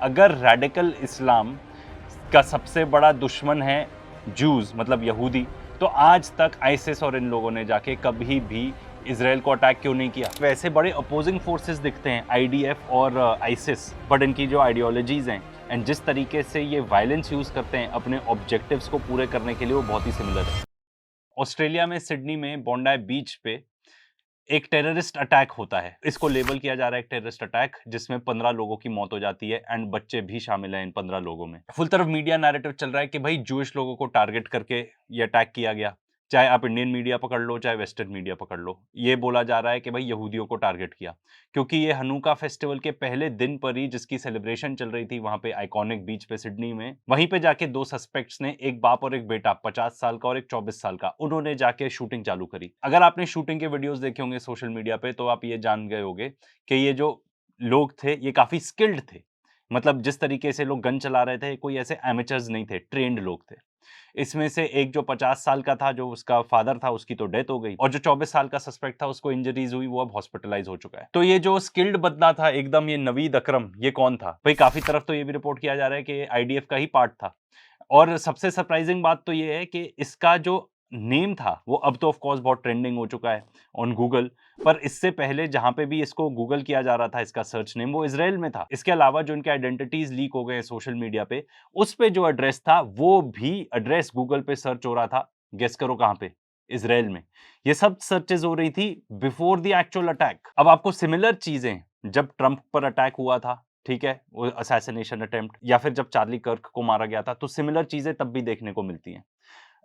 अगर रेडिकल इस्लाम का सबसे बड़ा दुश्मन है जूस मतलब यहूदी, तो आज तक आईसिस और इन लोगों ने जाके कभी भी इजराइल को अटैक क्यों नहीं किया? वैसे बड़े अपोजिंग फोर्सेस दिखते हैं आईडीएफ और आईसिस, बट इनकी जो आइडियोलॉजीज हैं एंड जिस तरीके से ये वायलेंस यूज करते हैं अपने ऑब्जेक्टिव्स को पूरे करने के लिए, वो बहुत ही सिमिलर है। ऑस्ट्रेलिया में सिडनी में बोंडाई बीच पे एक टेररिस्ट अटैक होता है। इसको लेबल किया जा रहा है एक टेररिस्ट अटैक, जिसमें 15 लोगों की मौत हो जाती है एंड बच्चे भी शामिल हैं इन 15 लोगों में। फुल तरफ मीडिया नैरेटिव चल रहा है कि भाई जूइश लोगों को टारगेट करके ये अटैक किया गया। चाहे आप इंडियन मीडिया पकड़ लो, चाहे वेस्टर्न मीडिया पकड़ लो, ये बोला जा रहा है कि भाई यहूदियों को टारगेट किया, क्योंकि ये हनुका फेस्टिवल के पहले दिन पर ही जिसकी सेलिब्रेशन चल रही थी वहां पे आइकॉनिक बीच पे सिडनी में, वहीं पे जाके दो सस्पेक्ट्स ने, एक बाप और एक बेटा 50 साल का और एक 24 साल का, उन्होंने जाके शूटिंग चालू करी। अगर आपने शूटिंग के वीडियोस देखे होंगे सोशल मीडिया पे तो आप ये जान गए होंगे कि ये जो लोग थे ये काफी स्किल्ड थे। मतलब जिस तरीके से लोग गन चला रहे थे, कोई ऐसे एमेचर्स नहीं थे, ट्रेंड लोग थे। इसमें से एक जो 50 साल का था, जो उसका फादर था, उसकी तो डेथ हो गई, और जो 24 साल का सस्पेक्ट था उसको इंजरीज हुई, वो अब हॉस्पिटलाइज हो चुका है। तो ये जो स्किल्ड बंदा था एकदम, ये नवीद अकरम, ये कौन था भाई? काफी तरफ तो ये भी रिपोर्ट किया जा रहा है कि आईडीएफ का ही पार्ट था। और सबसे सरप्राइजिंग बात तो ये है कि इसका जो नेम था वो अब तो ऑफ कोर्स बहुत ट्रेंडिंग हो चुका है ऑन गूगल, पर इससे पहले जहां पे भी इसको गूगल किया जा रहा था, इसका सर्च नेम वो इजराइल में था। इसके अलावा जो इनके आइडेंटिटीज लीक हो गए सोशल मीडिया पे, उस पे जो एड्रेस था वो भी एड्रेस गूगल पे सर्च हो रहा था। गेस करो कहां पे? इजराइल में। ये सब सर्चेज हो रही थी बिफोर द एक्चुअल अटैक। अब आपको सिमिलर चीजें जब ट्रंप पर अटैक हुआ था, ठीक है, वो असैसिनेशन अटेम्प्ट, या फिर जब चार्ली कर्क को मारा गया था, तो सिमिलर चीजें तब भी देखने को मिलती हैं।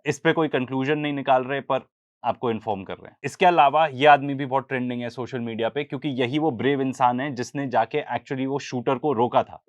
इस पे कोई कंक्लूजन नहीं निकाल रहे, पर आपको इन्फॉर्म कर रहे हैं। इसके अलावा ये आदमी भी बहुत ट्रेंडिंग है सोशल मीडिया पे, क्योंकि यही वो ब्रेव इंसान है जिसने जाके एक्चुअली वो शूटर को रोका था।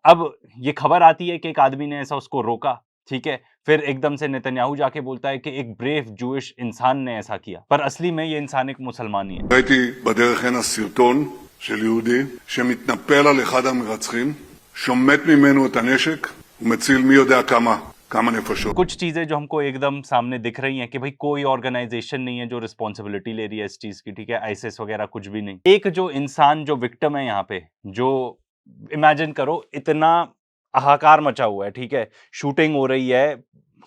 अब ये खबर आती है कि एक आदमी ने ऐसा उसको रोका, ठीक है, फिर एकदम से नेतन्याहू जाके बोलता है कि एक ब्रेव जूइश इंसान ने ऐसा किया, पर असली में ये इंसान एक मुसलमान ही है। ראיתי בדרך הנה סרטון של יהודי שמתנפל על אחד המרצחים, שומט ממנו את הנשק ומציל מי יודע כמה נפשות। कुछ चीजें जो हमको एकदम सामने दिख रही हैं कि भाई कोई ऑर्गेनाइजेशन नहीं है जो रिस्पॉन्सिबिलिटी ले रही है इस चीज की, ठीक है, आईसिस वगैरह कुछ भी नहीं। एक जो इंसान जो विक्टिम है यहाँ पे, जो इमेजिन करो इतना हाहाकार मचा हुआ है, ठीक है, शूटिंग हो रही है,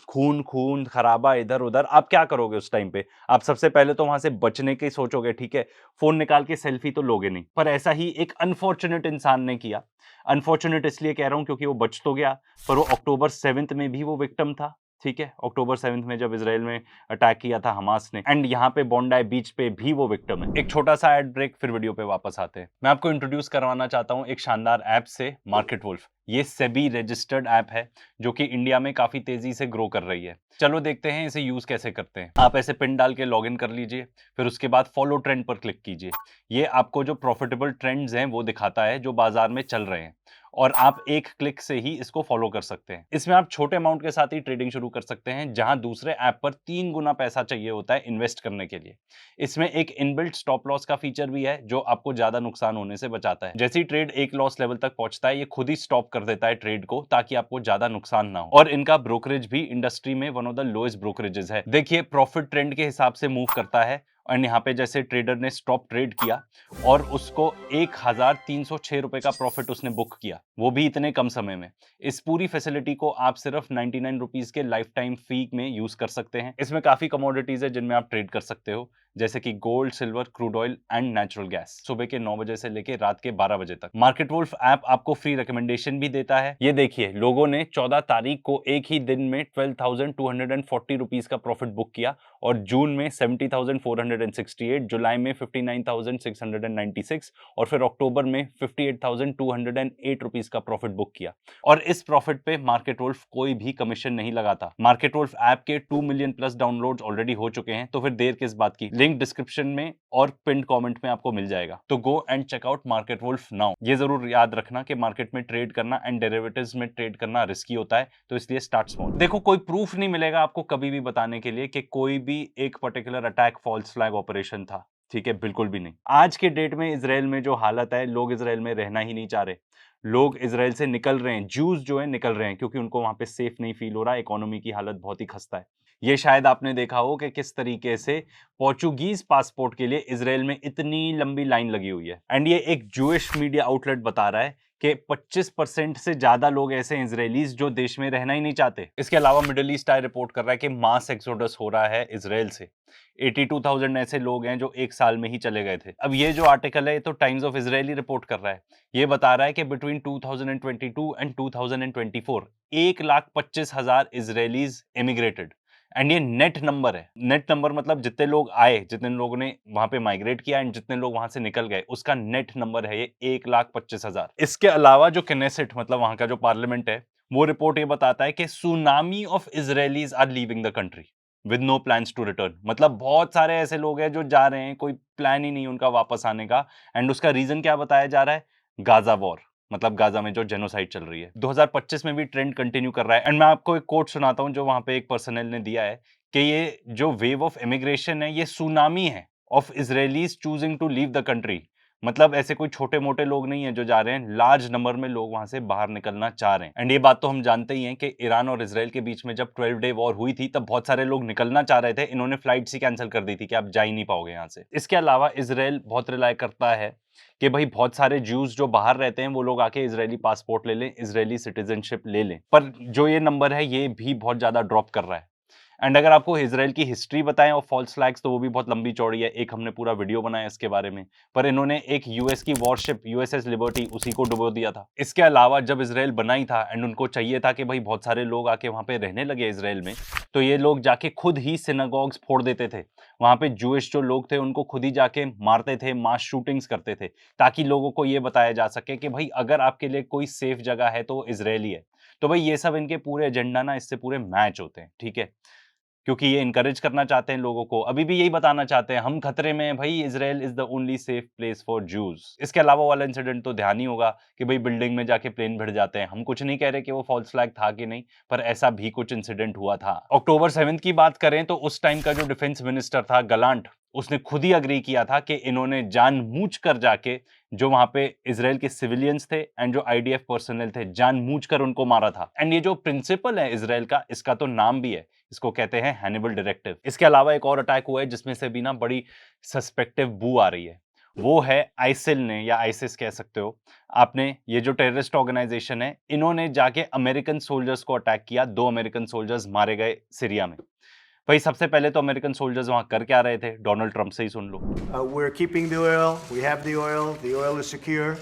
खून खून खराबा इधर उधर, आप क्या करोगे उस टाइम पे? आप सबसे पहले तो वहां से बचने की सोचोगे, ठीक है, फोन निकाल के सेल्फी तो लोगे नहीं, पर ऐसा ही एक अनफॉर्चुनेट इंसान ने किया। अनफॉर्चुनेट इसलिए कह रहा हूं क्योंकि वो बच तो गया, पर वो अक्टूबर 7 में भी वो विक्टिम था, ठीक है, अक्टूबर 7 में जब इजराइल में अटैक किया था हमास ने, एंड यहाँ पे बोंडाई बीच पे भी वो विक्टिम है। एक छोटा सा एड ब्रेक, फिर वीडियो पे वापस आते हैं। मैं आपको इंट्रोड्यूस करवाना चाहता हूँ एक शानदार ऐप से, मार्केट वुल्फ। ये सेबी रजिस्टर्ड ऐप है जो कि इंडिया में काफी तेजी से ग्रो कर रही है। चलो देखते हैं इसे यूज कैसे करते हैं। आप ऐसे पिन डाल के लॉग इन कर लीजिए, फिर उसके बाद फॉलो ट्रेंड पर क्लिक कीजिए। ये आपको जो प्रॉफिटेबल ट्रेंड्स हैं वो दिखाता है जो बाजार में चल रहे हैं, और आप एक क्लिक से ही इसको फॉलो कर सकते हैं। इसमें आप छोटे अमाउंट के साथ ही ट्रेडिंग शुरू कर सकते हैं, जहां दूसरे ऐप पर 3 गुना पैसा चाहिए होता है इन्वेस्ट करने के लिए। इसमें एक इनबिल्ट स्टॉप लॉस का फीचर भी है जो आपको ज्यादा नुकसान होने से बचाता है। जैसे ही ट्रेड एक लॉस लेवल तक पहुंचता है, ये खुद ही स्टॉप कर देता है ट्रेड को, ताकि आपको ज्यादा नुकसान ना हो। और इनका ब्रोकरेज भी इंडस्ट्री में one of the lowest brokerages है। देखिए प्रॉफिट ट्रेंड के हिसाब से मूव करता है, और यहाँ पे जैसे ट्रेडर ने स्टॉप ट्रेड किया और उसको 1306 रुपए का प्रॉफिट उसने बुक किया, वो भी इतने कम समय में। इस पूरी फैसिलिटी को आप सिर्फ 99 रुपीज के लाइफ टाइम फी में यूज कर सकते हैं। इसमें काफी कमोडिटीज है जिनमें आप ट्रेड कर सकते हो, जैसे कि gold, silver, crude oil and natural gas, सुबह के 9 बजे से लेकर रात के 12 बजे तक। मार्केट वुल्फ ऐप आपको फ्री रिकमेंडेशन भी देता है। ये देखिए, लोगों ने 14 तारीख को एक ही दिन में 12,240 रुपीज का प्रॉफिट बुक किया, और जून में 70,468, जुलाई में 59,696, और फिर अक्टूबर में 58,208 रुपीज का प्रॉफिट बुक किया। और इस प्रॉफिट पे मार्केट वुल्फ कोई भी कमीशन नहीं लगाता। मार्केट वुल्फ ऐप के 2 मिलियन प्लस डाउनलोड्स ऑलरेडी हो चुके हैं, तो फिर देर किस बात की? लिंक डिस्क्रिप्शन में और पिन कमेंट में आपको मिल जाएगा, तो go and check out Market Wolf now. ये जरूर याद रखना कि मार्केट में ट्रेड करना एंड डेरिवेटिव्स में ट्रेड करना रिस्की होता है, तो इसलिए स्टार्ट स्मॉल। देखो, कोई प्रूफ नहीं मिलेगा आपको कभी भी बताने के लिए कि कोई भी एक particular attack false flag operation था, ठीक है, बिल्कुल भी नहीं। आज के डेट में इजराइल में जो हालत है, लोग इजराइल में रहना ही नहीं चाह रहे, लोग इजराइल से निकल रहे हैं, जूस जो है निकल रहे हैं, क्योंकि उनको वहां पे सेफ नहीं फील हो रहा, इकोनॉमी की हालत बहुत ही खस्ता है। ये शायद आपने देखा हो कि किस तरीके से पोर्चुगीज पासपोर्ट के लिए इजराइल में इतनी लंबी लाइन लगी हुई है। एंड ये एक जूइश मीडिया आउटलेट बता रहा है कि 25% से ज्यादा लोग ऐसे हैं इजरायलीज जो देश में रहना ही नहीं चाहते। इसके अलावा मिडिल ईस्ट आई रिपोर्ट कर रहा है कि मास एक्सोडस हो रहा है इजराइल से। 82,000 ऐसे लोग हैं जो एक साल में ही चले गए थे। अब ये जो आर्टिकल है ये तो times of Israel he report कर रहा है। ये बता रहा है कि between 2022 and 2024 1,25,000 Israelis immigrated. And ये नेट नंबर है। नेट नंबर मतलब जितने लोग आए, जितने लोगों ने वहां पे माइग्रेट किया एंड जितने लोग वहां से निकल गए, उसका नेट नंबर है ये 1,25,000। इसके अलावा जो किनेसेट मतलब वहां का जो पार्लियामेंट है, वो रिपोर्ट ये बताता है कि tsunami of Israelis are leaving the country with no plans to return. मतलब बहुत सारे ऐसे लोग हैं जो जा रहे हैं, कोई प्लान ही नहीं उनका वापस आने का। एंड उसका रीजन क्या बताया जा रहा है? गाजा वॉर, मतलब गाजा में जो जेनोसाइड चल रही है। 2025 में भी ट्रेंड कंटिन्यू कर रहा है। एंड मैं आपको एक कोट सुनाता हूं जो वहां पे एक पर्सनल ने दिया है कि ये जो वेव ऑफ इमिग्रेशन है ये सुनामी है of Israelis choosing to leave the country. मतलब ऐसे कोई छोटे मोटे लोग नहीं है जो जा रहे हैं, लार्ज नंबर में लोग वहां से बाहर निकलना चाह रहे हैं। एंड ये बात तो हम जानते ही हैं कि ईरान और इजराइल के बीच में जब 12 डे वॉर हुई थी तब बहुत सारे लोग निकलना चाह रहे थे, इन्होंने फ्लाइट्स ही कैंसिल कर दी थी कि आप जा ही नहीं पाओगे यहाँ से। इसके अलावा इजराइल बहुत रिलाय करता है कि भाई बहुत सारे ज्यूज जो बाहर रहते हैं वो लोग आके इजरायली पासपोर्ट ले लें, इजरायली सिटीजनशिप ले लें। पर जो ये नंबर है ये भी बहुत ज्यादा ड्रॉप कर रहा है। एंड अगर आपको इजराइल की हिस्ट्री बताएं और फॉल्स फ्लैग्स, तो वो भी बहुत लंबी चौड़ी है। एक हमने पूरा वीडियो बनाया इसके बारे में। पर इन्होंने एक यूएस की वॉरशिप यूएसएस लिबर्टी, उसी को डुबो दिया था। इसके अलावा जब इजराइल बना ही था एंड उनको चाहिए था कि भाई बहुत सारे लोग आके वहां पे रहने लगे इजराइल में, तो ये लोग जाके खुद ही सिनागॉग्स फोड़ देते थे। वहां पे जूइश जो लोग थे उनको खुद ही जाके मारते थे, मास शूटिंग्स करते थे, ताकि लोगों को ये बताया जा सके कि भाई अगर आपके लिए कोई सेफ जगह है तो इजराइल ही है। तो भाई ये सब इनके पूरे एजेंडा ना इससे पूरे मैच होते हैं, ठीक है, क्योंकि ये इनकरेज करना चाहते हैं लोगों को, अभी भी यही बताना चाहते हैं हम खतरे में हैं भाई, Israel is the only safe place for Jews. इसके अलावा वाला इंसिडेंट तो ध्यान ही होगा कि भाई बिल्डिंग में जाके प्लेन भिड़ जाते हैं। हम कुछ नहीं कह रहे कि वो फॉल्स फ्लैग था कि नहीं, पर ऐसा भी कुछ इंसिडेंट हुआ था। अक्टूबर 7 की बात करें तो उस टाइम का जो डिफेंस मिनिस्टर था गलांट, उसने खुद ही अग्री किया था कि इन्होंने जानबूझकर जाके जो वहां पे इजराइल के सिविलियंस थे एंड जो आईडीएफ पर्सनल थे, जानबूझकर उनको मारा था। एंड ये जो प्रिंसिपल है इजराइल का, इसका तो नाम भी है, इसको कहते हैं हैनिबल डायरेक्टिव। इसके अलावा एक और अटैक हुआ है जिसमें से भी ना बड़ी सस्पेक्टिव बू आ रही है, वो है आइसिल ने, या आइसिस कह सकते हो आपने। ये जो टेररिस्ट ऑर्गेनाइजेशन है, इन्होंने जाके अमेरिकन सोल्जर्स को अटैक किया। 2 अमेरिकन सोल्जर्स मारे गए सीरिया में। भाई सबसे पहले तो अमेरिकन सोल्जर्स वहां कर क्या रहे थे, डोनाल्ड ट्रंप से ही सुन लो। We're keeping the oil. We have the oil. The oil is secure.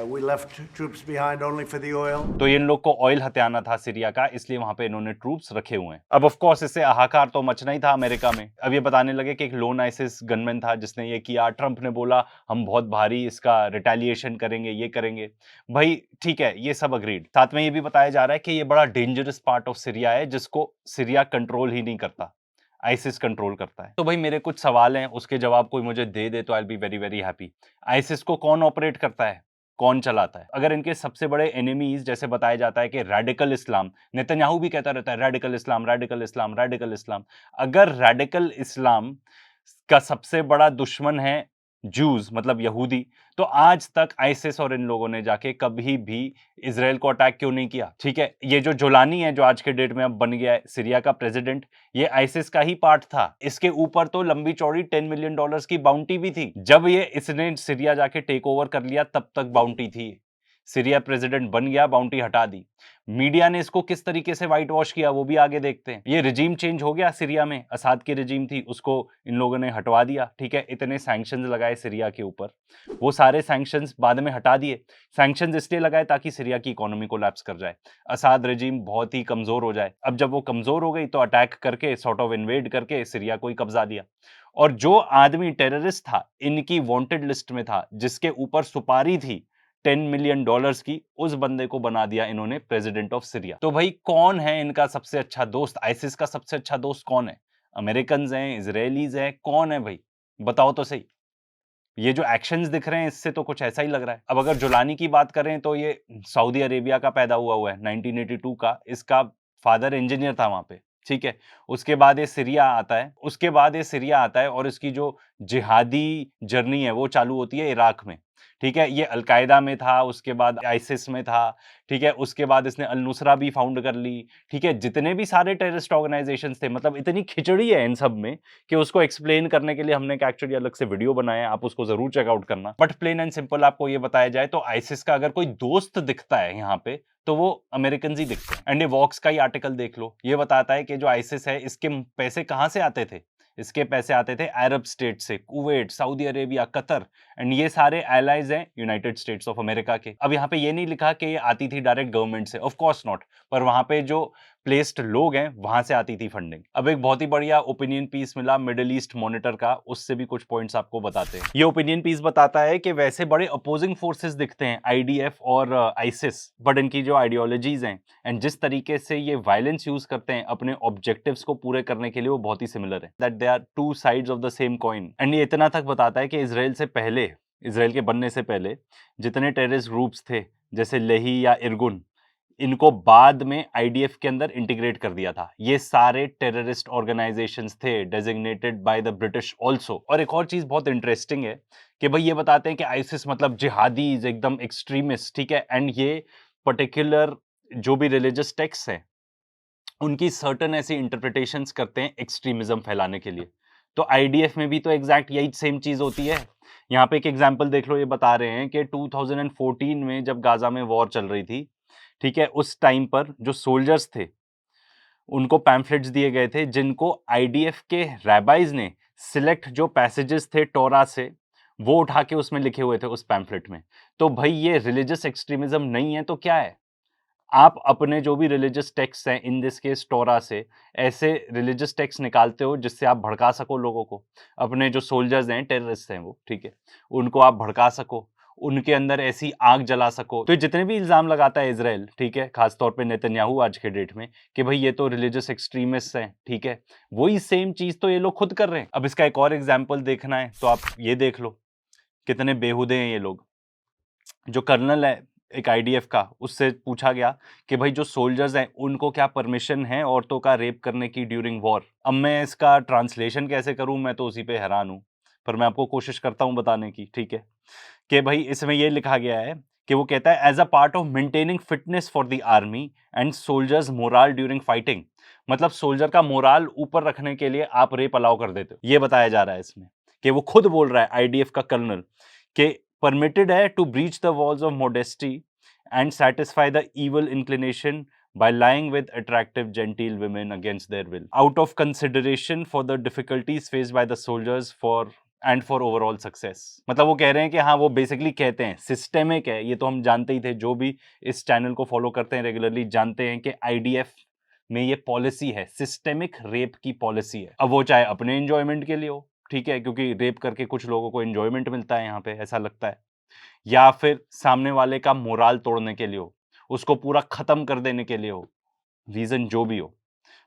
We left troops behind only for the oil. तो इन लोग को ऑयल हथियाना था सीरिया का, इसलिए वहां पे इन्होंने ट्रूप्स रखे हुए हैं। अब ऑफ कोर्स इससे हाहाकार तो मचना ही था अमेरिका में। अब ये बताने लगे कि एक लोन आइसिस गनमैन था जिसने ये किया। ट्रंप ने बोला हम बहुत भारी इसका रिटेलिएशन करेंगे, ये करेंगे। भाई ठीक है, ये सब अग्रीड। साथ में ये भी बताया जा रहा है कि ये बड़ा डेंजरस पार्ट ऑफ सीरिया है जिसको सीरिया कंट्रोल ही नहीं करता, आइसिस कंट्रोल करता है। तो भाई मेरे कुछ सवाल हैं, उसके जवाब कोई मुझे दे दे तो I will be very very happy. ISIS को कौन ऑपरेट करता है, कौन चलाता है? अगर इनके सबसे बड़े एनिमीज जैसे बताया जाता है कि रेडिकल इस्लाम, नेतन्याहू भी कहता रहता है रेडिकल इस्लाम, रेडिकल इस्लाम, रेडिकल इस्लाम। अगर रेडिकल इस्लाम का सबसे बड़ा दुश्मन है जूज मतलब यहूदी, तो आज तक आइसिस और इन लोगों ने जाके कभी भी इजराइल को अटैक क्यों नहीं किया? ठीक है, ये जो जोलानी है जो आज के डेट में अब बन गया है सीरिया का प्रेसिडेंट, ये आइसिस का ही पार्ट था। इसके ऊपर तो लंबी चौड़ी $10 मिलियन की बाउंटी भी थी। जब ये इसने सीरिया जाके टेक ओवर कर लिया तब तक बाउंटी थी। सीरिया प्रेसिडेंट बन गया, बाउंटी हटा दी। मीडिया ने इसको किस तरीके से व्हाइट वॉश किया वो भी आगे देखते हैं। ये रिजीम चेंज हो गया सीरिया में, असाद की रिजीम थी उसको इन लोगों ने हटवा दिया। ठीक है, इतने सैंक्शंस लगाए सीरिया के ऊपर, वो सारे सैंक्शंस बाद में हटा दिए। सैंक्शंस इसलिए लगाए ताकि सीरिया की इकोनॉमी कोलैप्स कर जाए, असाद रिजीम बहुत ही कमजोर हो जाए। अब जब वो कमजोर हो गई तो अटैक करके सॉर्ट ऑफ इन्वेड करके सीरिया को ही कब्जा दिया। और जो आदमी टेररिस्ट था इनकी वांटेड लिस्ट में था, जिसके ऊपर सुपारी थी $10 मिलियन की, उस बंदे को बना दिया इन्होंने प्रेसिडेंट ऑफ सीरिया। तो भाई कौन है इनका सबसे अच्छा दोस्त? आइसिस का सबसे अच्छा दोस्त कौन है? अमेरिकन हैं, इजरायलीज हैं, कौन है भाई? बताओ तो सही। ये जो एक्शंस दिख रहे हैं इससे तो कुछ ऐसा ही लग रहा है। अब अगर जोलानी की बात करें तो ये सऊदी अरेबिया का पैदा हुआ है 1982 का। इसका फादर इंजीनियर था वहां पे, ठीक है। उसके बाद ये सीरिया आता है और इसकी जो जिहादी जर्नी है वो चालू होती है इराक में। ठीक है, ये अलकायदा में था, उसके बाद आईसिस में था, ठीक है, उसके बाद इसने अल नुसरा भी फाउंड कर ली, ठीक है, जितने भी सारे टेररिस्ट ऑर्गेनाइजेशंस थे, मतलब इतनी खिचड़ी है इन सब में कि उसको एक्सप्लेन करने के लिए हमने एक्चुअली अलग से वीडियो बनाया है, आप उसको जरूर चेकआउट करना। बट प्लेन एंड सिंपल आपको ये बताया जाए तो आईसिस का अगर कोई दोस्त दिखता है यहाँ पे तो वो अमेरिकन ही दिखते हैं। एंड ये वॉक्स का ही आर्टिकल देख लो, ये बताता है कि जो आईसिस है इसके पैसे कहाँ से आते थे। इसके पैसे आते थे अरब स्टेट से, Kuwait, Saudi Arabia, Qatar, and ये सारे एलाइज हैं यूनाइटेड स्टेट्स ऑफ अमेरिका के। अब यहाँ पे ये नहीं लिखा कि ये आती थी डायरेक्ट गवर्नमेंट से, ऑफ कोर्स नॉट, पर वहां पे जो प्लेस्ड लोग हैं वहां से आती थी फंडिंग। अब एक बहुत ही बढ़िया ओपिनियन पीस मिला मिडिल ईस्ट मॉनिटर का, उससे भी कुछ पॉइंट्स आपको बताते हैं। ये ओपिनियन पीस बताता है कि वैसे बड़े अपोजिंग फोर्सेस दिखते हैं आईडीएफ और आईसिस, बट इनकी जो आइडियोलॉजीज हैं एंड जिस तरीके से ये वायलेंस यूज करते हैं अपने ऑब्जेक्टिव्स को पूरे करने के लिए वो बहुत ही सिमिलर है, that they are two sides of the same coin. And ये इतना तक बताता है कि इसराइल के बनने से पहले जितने टेररिस्ट ग्रुप्स थे जैसे लेही या इरगुन, इनको बाद में आईडीएफ के अंदर इंटीग्रेट कर दिया था। ये सारे टेररिस्ट ऑर्गेनाइजेशंस थे designated by the British also. और एक और चीज बहुत इंटरेस्टिंग है कि भाई ये बताते हैं कि आईसिस मतलब जिहादीज, एकदम एक्सट्रीमिस्ट, ठीक है, एंड ये पर्टिकुलर जो भी रिलीजियस टेक्स्ट है उनकी सर्टन ऐसी इंटरप्रिटेशंस करते हैं एक्सट्रीमिज्म फैलाने के लिए। तो आईडीएफ में भी तो एग्जैक्ट यही सेम चीज होती है। यहाँ पे एक एग्जांपल देख लो, ये बता रहे हैं कि 2014 में जब गाजा में वॉर चल रही थी, ठीक है, उस टाइम पर जो सोल्जर्स थे उनको पैम्फलेट्स दिए गए थे जिनको आईडीएफ के रैबाइज ने सिलेक्ट जो पैसेजेस थे टोरा से वो उठा के उसमें लिखे हुए थे उस पैम्फलेट में। तो भाई ये रिलीजियस एक्सट्रीमिज्म नहीं है तो क्या है? आप अपने जो भी रिलीजियस टेक्स्ट हैं, इन दिस केस टोरा से, ऐसे रिलीजियस टेक्स्ट निकालते हो जिससे आप भड़का सको लोगों को, अपने जो सोल्जर्स हैं, टेररिस्ट हैं वो, ठीक है, उनको आप भड़का सको, उनके अंदर ऐसी आग जला सको। तो जितने भी इल्जाम लगाता है इजराइल, ठीक है, खासतौर पे नेतन्याहू आज के डेट में, कि भाई ये तो रिलीजियस एक्सट्रीमिस्ट हैं, ठीक है, वही सेम चीज तो ये लोग खुद कर रहे हैं। अब इसका एक और एग्जाम्पल देखना है तो आप ये देख लो कितने बेहुदे हैं ये लोग। जो कर्नल है एक आईडीएफ का, उससे पूछा गया कि भाई जो सोल्जर्स हैं उनको क्या परमिशन है औरतों का रेप करने की ड्यूरिंग वॉर। अब मैं इसका ट्रांसलेशन कैसे करूं, मैं तो उसी पे हैरान हूं, पर मैं आपको कोशिश करता हूं बताने की, ठीक है, कि भाई इसमें ये लिखा गया है कि वो कहता है as a part of maintaining fitness for the army and soldiers morale during fighting. मतलब सोल्जर का मोरल ऊपर रखने के लिए आप रेप अलाउ कर देते हो, ये बताया जा रहा है इसमें, कि वो खुद बोल रहा है आईडीएफ का कर्नल कि परमिटेड है to breach the walls of modesty and satisfy the evil inclination by lying with attractive genteel women against their will out of consideration for the difficulties faced by the soldiers and for overall success. मतलब वो कह रहे हैं कि हाँ, वो basically कहते हैं सिस्टेमिक है, ये तो हम जानते ही थे, जो भी इस चैनल को फॉलो करते हैं रेगुलरली जानते हैं कि आईडीएफ में ये पॉलिसी है, सिस्टेमिक रेप की पॉलिसी है। अब वो चाहे अपने एंजॉयमेंट के लिए हो, ठीक है, क्योंकि रेप करके कुछ लोगों को एंजॉयमेंट मिलता है यहाँ पे, ऐसा लगता है, या फिर सामने वाले का मोराल तोड़ने के लिए हो, उसको पूरा खत्म कर देने के लिए हो, रीजन जो भी हो।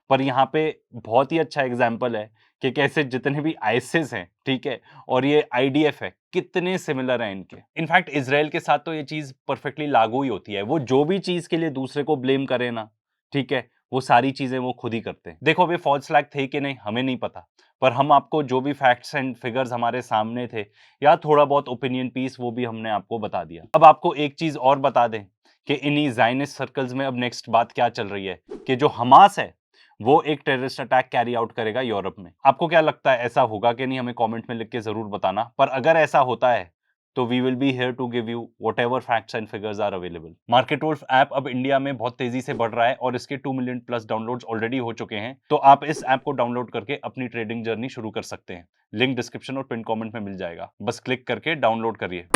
पर यहाँ पे बहुत ही अच्छा एग्जाम्पल है कि कैसे जितने भी आईसिस हैं, ठीक है, और ये आईडीएफ है, कितने सिमिलर हैं इनके। इनफैक्ट इजराइल के साथ तो ये चीज परफेक्टली लागू ही होती है। वो जो भी चीज के लिए दूसरे को ब्लेम करे ना, ठीक है, वो सारी चीजें वो खुद ही करते हैं। देखो अभी फॉल्स फ्लैग थे कि नहीं हमें नहीं पता, पर हम आपको जो भी फैक्ट्स एंड फिगर्स हमारे सामने थे या थोड़ा बहुत ओपिनियन पीस, वो भी हमने आपको बता दिया। अब आपको एक चीज और बता दें कि इन्हीं ज़ायनिस्ट सर्कल्स में अब नेक्स्ट बात क्या चल रही है कि जो हमास है वो एक टेररिस्ट अटैक कैरी आउट करेगा यूरोप में। आपको क्या लगता है, ऐसा होगा कि नहीं? हमें कमेंट में लिख के जरूर बताना। पर अगर ऐसा होता है तो we will be here to give you whatever facts and figures are available. Market Wolf app अब इंडिया में बहुत तेजी से बढ़ रहा है और इसके 2 मिलियन प्लस डाउनलोड्स ऑलरेडी हो चुके हैं। तो आप इस ऐप को डाउनलोड करके अपनी ट्रेडिंग जर्नी शुरू कर सकते हैं। लिंक डिस्क्रिप्शन और पिन कमेंट में मिल जाएगा, बस क्लिक करके डाउनलोड करिए।